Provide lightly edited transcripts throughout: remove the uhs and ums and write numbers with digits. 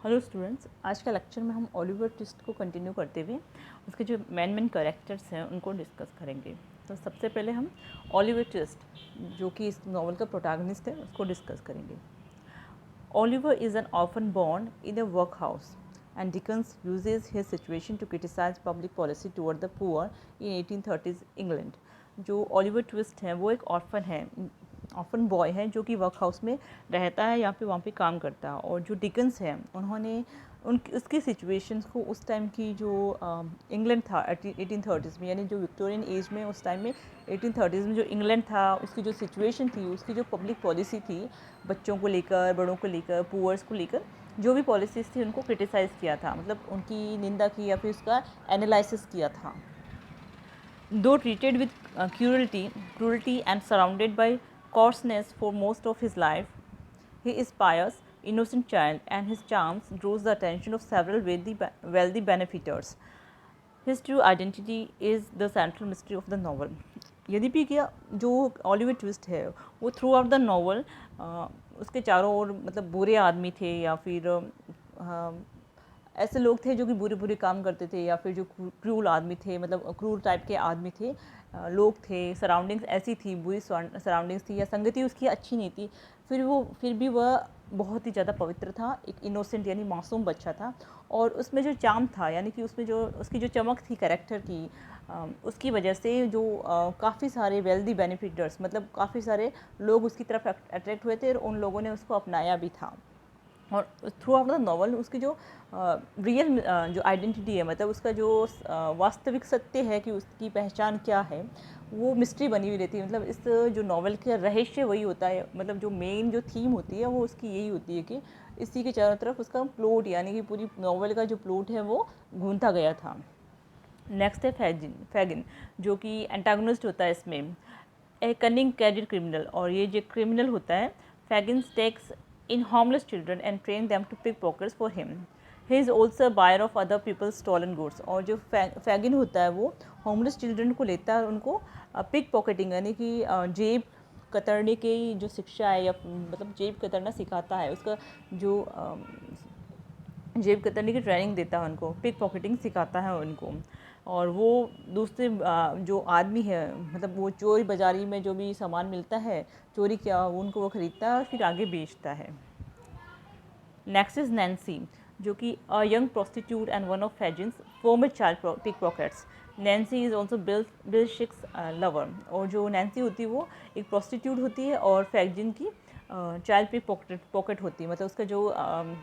Hello students, आज का lecture में हम ओलिवर ट्विस्ट को कंटिन्यू करते हुए उसके जो मेन कैरेक्टर्स हैं उनको डिस्कस करेंगे। तो सबसे पहले हम ओलिवर ट्विस्ट जो कि इस नॉवल का प्रोटैगनिस्ट है उसको डिस्कस करेंगे। Oliver is an orphan born in a workhouse, and Dickens uses his situation to criticize public policy toward the poor in 1830s England. जो ओलिवर ट्विस्ट है वो एक ऑर्फन बॉय है जो कि वर्क हाउस में रहता है या फिर वहाँ पे काम करता है। और जो डिकन्स है उन्होंने उसकी सिचुएशंस को उस टाइम की जो इंग्लैंड था 1830s में, यानी जो विक्टोरियन एज में उस टाइम में 1830s में जो इंग्लैंड था उसकी जो सिचुएशन थी, उसकी जो पब्लिक पॉलिसी थी बच्चों को लेकर, बड़ों को लेकर, पुअर्स को लेकर, जो भी पॉलिसीज़ थी उनको क्रिटिसाइज़ किया था, मतलब उनकी निंदा की या फिर उसका एनालिसिस किया था। Though treated with cruelty and surrounded by coarseness for most of his life, he is pious, innocent child, and his charms draws the attention of several wealthy benefactors. His true identity is the central mystery of the novel. यद्यपि क्या जो Oliver twist है वो through out the novel उसके चारों ओर मतलब बुरे आदमी थे या फिर ऐसे लोग थे जो कि बुरे बुरे काम करते थे या फिर जो क्रूल आदमी थे, मतलब क्रूर टाइप के आदमी थे, लोग थे, सराउंडिंग्स ऐसी थी, बुरी सराउंडिंग्स थी या संगति उसकी अच्छी नहीं थी, फिर भी वह बहुत ही ज़्यादा पवित्र था, एक इनोसेंट यानी मासूम बच्चा था। और उसमें जो चार्म था, यानी कि उसमें जो उसकी जो चमक थी कैरेक्टर की, उसकी वजह से जो काफ़ी सारे वेल्दी बेनिफिटर्स, मतलब काफ़ी सारे लोग उसकी तरफ अट्रैक्ट हुए थे और उन लोगों ने उसको अपनाया भी था। और थ्रू आउट द नॉवल उसकी जो रियल जो आइडेंटिटी है, मतलब उसका जो वास्तविक सत्य है कि उसकी पहचान क्या है, वो मिस्ट्री बनी हुई रहती है। मतलब इस जो नॉवल का रहस्य वही होता है, मतलब जो मेन जो थीम होती है वो उसकी यही होती है कि इसी के चारों तरफ उसका प्लॉट, यानी कि पूरी नॉवल का जो प्लॉट है वो घूमता गया था। नेक्स्ट है फैगिन जो कि एंटागोनिस्ट होता है इसमें, ए कनिंग कैरियर क्रिमिनल। और ये जो क्रिमिनल होता है, Fagin takes in homeless children and train them to pick pockets for him. He is also buyer of other people's stolen goods. और जो फैगिन होता है वो होमलेस चिल्ड्रन को लेता है और उनको पिक पॉकेटिंग यानी कि जेब कतरने की जो शिक्षा है, या मतलब जेब कतरना सिखाता है, उसका जो जेब कतरने की ट्रेनिंग देता है उनको, पिक पॉकेटिंग सिखाता है उनको। और वो दूसरे जो आदमी है, मतलब वो चोरी बाजारी में जो भी सामान मिलता है चोरी किया उनको वो खरीदता है और फिर आगे बेचता है। नेक्स्ट इज नैन्सी जो कि a young prostitute and one of Fagin's former child pick pockets. Nancy is also Bill Sikes lover. और जो नैन्सी होती है वो एक प्रोस्टिट्यूट होती है और फैजिन की चाइल्ड पिक पॉकेट होती है, मतलब उसका जो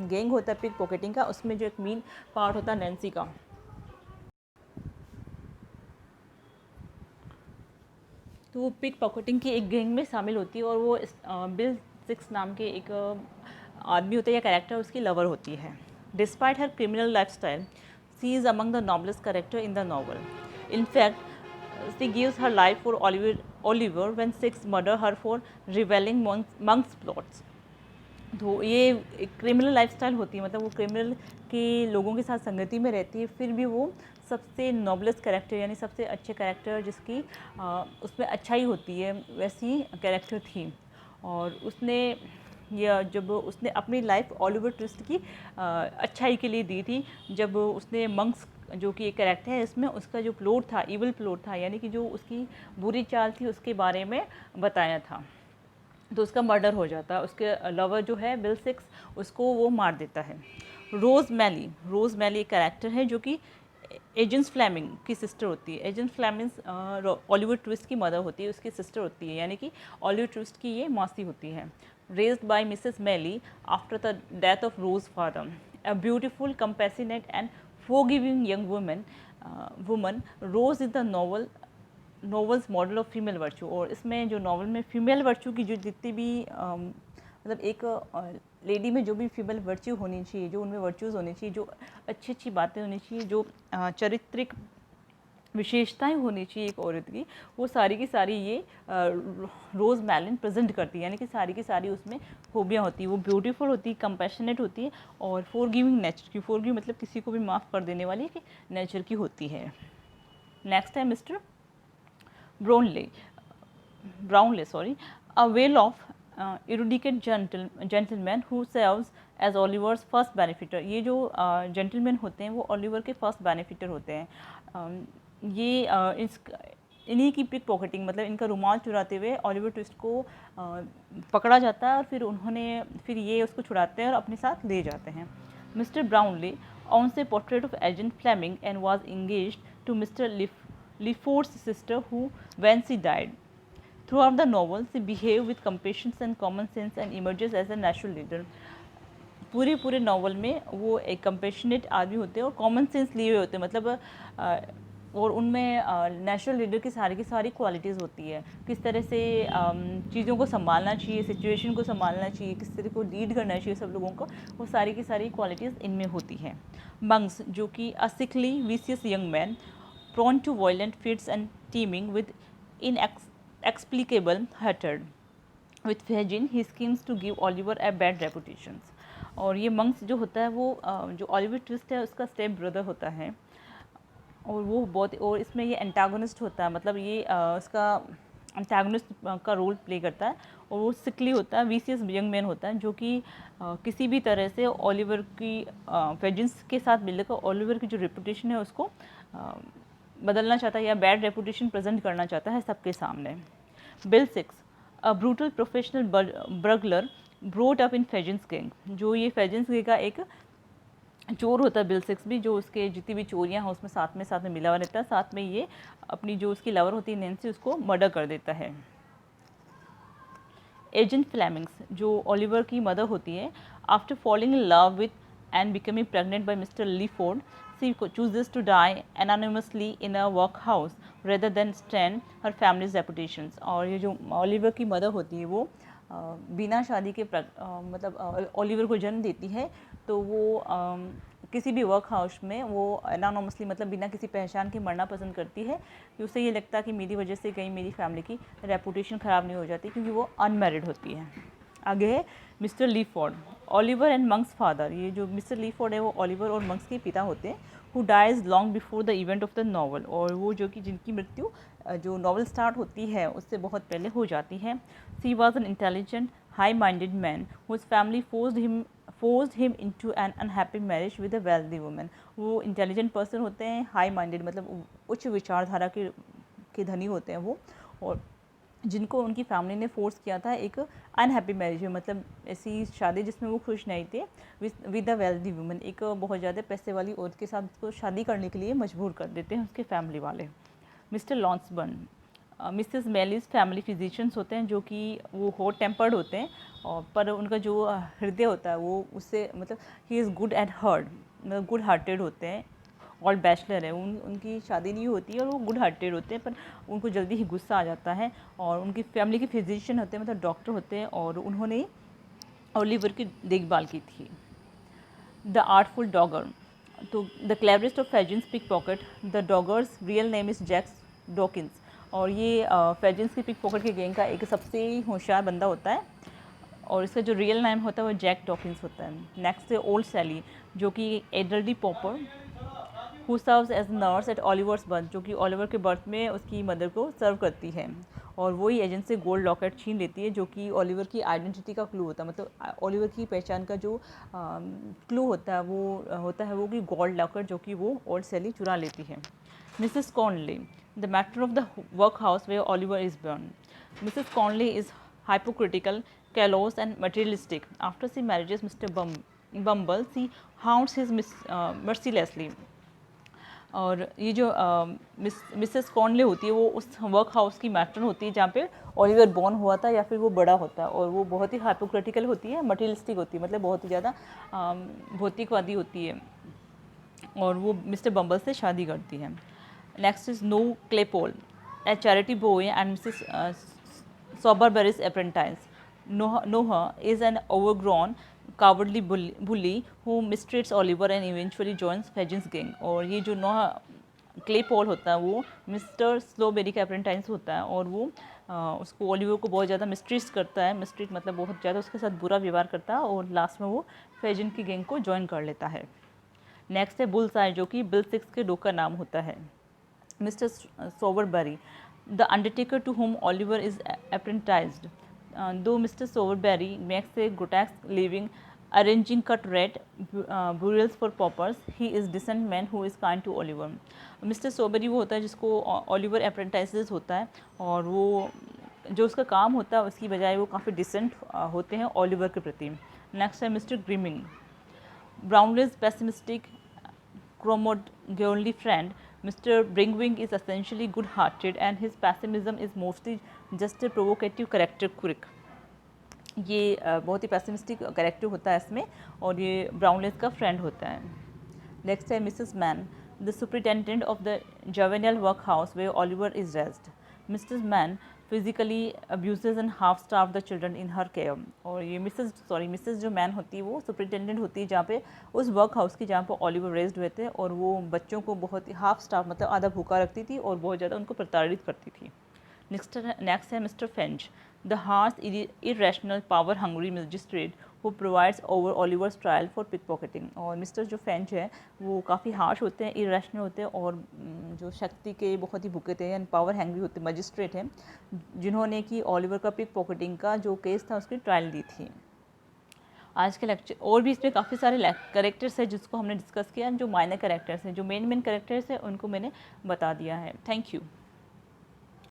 गैंग होता है पिक पॉकेटिंग का, उसमें जो एक मेन पार्ट होता है नैन्सी का। तो वो पिक पॉकेटिंग की एक गैंग में शामिल होती है और वो बिल सिक्स नाम के एक आदमी होता है या कैरेक्टर उसकी लवर होती है। Despite her criminal life style, she is among the noblest character in the novel. In fact she gives her life for Oliver when Sikes murder her for revealing Monks plots. तो ये एक criminal lifestyle होती है, मतलब वो criminal के लोगों के साथ संगति में रहती है, फिर भी वो सबसे नॉबलेस्ट कैरेक्टर यानी सबसे अच्छे कैरेक्टर जिसकी उसमें अच्छाई होती है वैसी कैरेक्टर थी। और उसने या जब उसने अपनी लाइफ ओलिवर ट्विस्ट की अच्छाई के लिए दी थी, जब उसने मंक्स जो कि एक कैरेक्टर है इसमें, उसका जो प्लॉट था, इविल प्लॉट था, यानी कि जो उसकी बुरी चाल थी उसके बारे में बताया था, तो उसका मर्डर हो जाता है। उसके लवर जो है बिल सिक्स उसको वो मार देता है। रोज़ मैली एक कैरेक्टर है जो कि एजेंस फ्लेमिंग की सिस्टर होती है। एजेंस फ्लेमिंग ओलिवर ट्विस्ट की मदर होती है, उसकी सिस्टर होती है, यानी कि ओलिवर ट्विस्ट की ये मासी होती है। Raised by Mrs Maylie after the death of Rose father, a beautiful compassionate and forgiving young woman, Rose in the novel's model of female virtue. और इसमें जो नॉवल में फीमेल वर्चू की जो जितनी भी मतलब एक लेडी में जो भी फीमेल वर्च्यू होनी चाहिए, जो उनमें वर्च्यूज़ होनी चाहिए, जो अच्छी अच्छी बातें होनी चाहिए, जो चारित्रिक विशेषताएं होनी चाहिए एक औरत की, वो सारी की सारी ये रोज़ मैलिन प्रेजेंट करती है, यानी कि सारी की सारी उसमें खूबियाँ होती है। वो ब्यूटीफुल होती है, कंपैशनेट होती है और फॉरगिविंग नेचर की, फॉरगिव मतलब किसी को भी माफ़ कर देने वाली कि नेचर की होती है। नेक्स्ट है Mr Brownlow, a whale of erudite gentleman who serves as Oliver's first benefactor. ये जो जेंटलमैन होते हैं वो ओलिवर के फर्स्ट बेनिफिटर होते हैं। इन्हीं की पिक पॉकेटिंग मतलब इनका रुमाल चुराते हुए ओलिवर ट्विस्ट को पकड़ा जाता है और फिर ये उसको छुड़ाते हैं और अपने साथ ले जाते हैं। Mister Brownlee owns a portrait of Agent Fleming and was engaged to Mr. Lefort's sister who, when she died. Throughout the novel, she behaves with compassion and common sense and emerges as a natural leader. पूरे novel में वो एक compassionate आदमी होते हैं और common sense लिए हुए होते हैं, मतलब और उनमें नेचुरल लीडर की सारी क्वालिटीज़ होती है। किस तरह से चीज़ों को संभालना चाहिए, सिचुएशन को संभालना चाहिए, किस तरह को लीड करना चाहिए सब लोगों को, वो सारी की सारी क्वालिटीज़ इनमें होती हैं। मंक्स जो कि a sickly vicious young man prone to violent fits and teeming with inexplicable hatred. With Fagin, he schemes to give Oliver a bad reputation. और ये मंक्स जो होता है वो जो ओलिवर ट्विस्ट है उसका स्टेप ब्रदर होता है और वो बहुत, और इसमें ये एंटागोनिस्ट होता है, मतलब ये उसका एंटागोनिस्ट का रोल प्ले करता है और वो सिकली होता है, विशियस यंग मैन होता है जो कि किसी भी तरह से ओलिवर की फेजिन्स के साथ मिलकर ओलिवर की जो रेपुटेशन है उसको बदलना चाहता है या बैड रेपुटेशन प्रेजेंट करना चाहता है सबके सामने। Bill Sikes, a brutal professional burglar brought up in Fagin's gang. जो ये फेजिन्स गैंग का एक चोर होता है बिल सिक्स भी, जो उसके जितनी भी चोरियाँ हैं उसमें साथ में मिला हुआ रहता है। साथ में ये अपनी जो उसकी लवर होती है नैन्सी उसको मर्डर कर देता है। एजेंट फ्लेमिंग्स जो ओलिवर की मदर होती है, after falling in love with and becoming pregnant by Mr Leeford, she chooses to die anonymously in a workhouse rather than stand her family's reputations. और ये जो ओलिवर की मदर होती है वो बिना शादी के मतलब ओलिवर को जन्म देती है, तो वो किसी भी वर्क हाउस में वो एनोनिमसली मतलब बिना किसी पहचान के मरना पसंद करती है कि उसे ये लगता है कि मेरी वजह से कहीं मेरी फैमिली की रेपुटेशन ख़राब नहीं हो जाती, क्योंकि वो अनमैरिड होती है। आगे है mister Leeford, Oliver and monks father. ये जो मिस्टर लीफोर्ड है वो ओलिवर और मंक्स के पिता होते हैं, who dies long before the event of the novel. और वो जो कि जिनकी मृत्यु जो नॉवल स्टार्ट होती है उससे बहुत पहले हो जाती है। She was an intelligent high minded man whose family forced him into an unhappy marriage with a wealthy woman। वो इंटेलिजेंट पर्सन होते हैं, हाई माइंडेड मतलब उच्च विचारधारा के धनी होते हैं वो, और जिनको उनकी फैमिली ने फोर्स किया था एक अनहैप्पी मैरिज में, मतलब ऐसी शादी जिसमें वो खुश नहीं थे, विद अ वेल्दी वुमन, एक बहुत ज़्यादा पैसे वाली औरत के साथ उसको शादी करने के लिए मजबूर कर देते हैं उसके फैमिली वाले। मिस्टर लॉन्सबर्न मिसेस मेलीज फैमिली फिजिशियंस होते हैं जो कि वो हॉट टेम्पर्ड होते हैं, और पर उनका जो हृदय होता है वो उससे मतलब he is good at heart, मतलब गुड हार्टेड होते हैं, और बैचलर है, उनकी शादी नहीं होती है और वो गुड हार्टेड होते हैं, पर उनको जल्दी ही गुस्सा आ जाता है। और उनकी फैमिली के फिजिशियन होते हैं, मतलब डॉक्टर होते हैं, और उन्होंने ओलिवर की देखभाल की थी। द आर्टफुल डॉगर, तो the cleverest of Fagin's pick pocket, the dodger's real name is Jack Dawkins. और ये फेजिन्स की पिक पॉकेट के गैंग का एक सबसे होशियार बंदा होता है, और इसका जो रियल नेम होता है वो जैक डॉकिंस होता है। नेक्स्ट है ओल्ड सैली जो कि एडल्डी pauper who serves as nurse at Oliver's birth, जो कि ओलिवर के बर्थ में उसकी मदर को सर्व करती है, और वही एजेंट से गोल्ड लॉकेट छीन लेती है जो कि ओलिवर की आइडेंटिटी का क्लू होता है, मतलब ओलिवर की पहचान का जो क्लू होता है वो कि गोल्ड लॉकेट जो कि वो ओल्ड सैली चुरा लेती है। Mrs Conley, the matter of the workhouse where Oliver is born. Mrs. Conley is hypocritical, callous and materialistic. After she marries Mr. Bumble, she haunts him mercilessly. और ये जो मिसेस कॉनले होती है वो उस वर्क हाउस की मैट्रन होती है जहाँ पे ओलिवर बॉर्न हुआ था या फिर वो बड़ा होता है, और वो बहुत ही हाइपोक्रिटिकल होती है, मटेरियलिस्टिक होती है, मतलब बहुत ही ज़्यादा भौतिकवादी होती है, और वो मिस्टर बम्बल से शादी करती है। Next is No Claypole, a charity boy and Mrs. Soberberry's apprentice. Noah is an overgrown, cowardly bully who mistreats Oliver and eventually joins Fagins gang. और ये जो नोहा क्लेपोल होता है वो मिस्टर स्लोबेरी का अप्रेंटाइज होता है, और वो उसको ओलिवर को बहुत ज़्यादा मिस्ट्रीट करता है, मिस्ट्रीट मतलब बहुत ज़्यादा उसके साथ बुरा व्यवहार करता है, और लास्ट में वो फेजिन की गैंग को ज्वाइन कर लेता है। नेक्स्ट है बुल्स आई जो कि बिल सिक्स के डॉग का नाम होता है। Mr. Sowerberry, the undertaker to whom Oliver is apprenticed. though Mr. Sowerberry makes a grotesque living arranging cut rat burials for paupers, he is decent man who is kind to Oliver. Mr Sowerberry वो होता है जिसको Oliver apprentice होता है, और वो जो उसका काम होता है उसकी बजाय वो काफ़ी डिसेंट होते हैं ओलिवर के प्रति. नेक्स्ट है mister ग्रिमिंग. Brownley's pessimistic, Cromwell-Gownley friend, Mr. Bringwing is essentially good-hearted and his pessimism is mostly just a provocative character quirk. ये बहुत ही पैसिमिस्टिक कैरेक्टर होता है इसमें, और ये ब्राउनलेस का फ्रेंड होता है. नेक्स्ट है Mrs Mann, the superintendent of the juvenile workhouse where Oliver is raised. Mrs Mann physically abuses and half starve the children in her care. और ये मिसेस जो मैन होती है वो सुपरिटेंडेंट होती है जहाँ पे उस वर्क हाउस की जहाँ पे ओलिवर रेस्ड हुए थे, और वो बच्चों को बहुत ही हाफ स्टार्व मतलब आधा भूखा रखती थी और बहुत ज़्यादा उनको प्रताड़ित करती थी. नेक्स्ट है Mr Fang, the harsh irrational power hungry magistrate who provides over Oliver's trial for pickpocketing. और मिस्टर जो फेंच है वो काफ़ी हार्श होते हैं, इरेशनल होते हैं, और जो शक्ति के बहुत ही भूखे थे यानी पावर हैंग्री होते मजिस्ट्रेट हैं, जिन्होंने कि ओलिवर का पिक पॉकेटिंग का जो केस था उसकी ट्रायल दी थी. आज के लेक्चर और भी इसमें काफ़ी सारे करेक्टर्स हैं जिसको हमने डिस्कस किया. जो माइनर करेक्टर्स हैं, जो मेन करेक्टर्स हैं उनको मैंने बता दिया है. Thank you.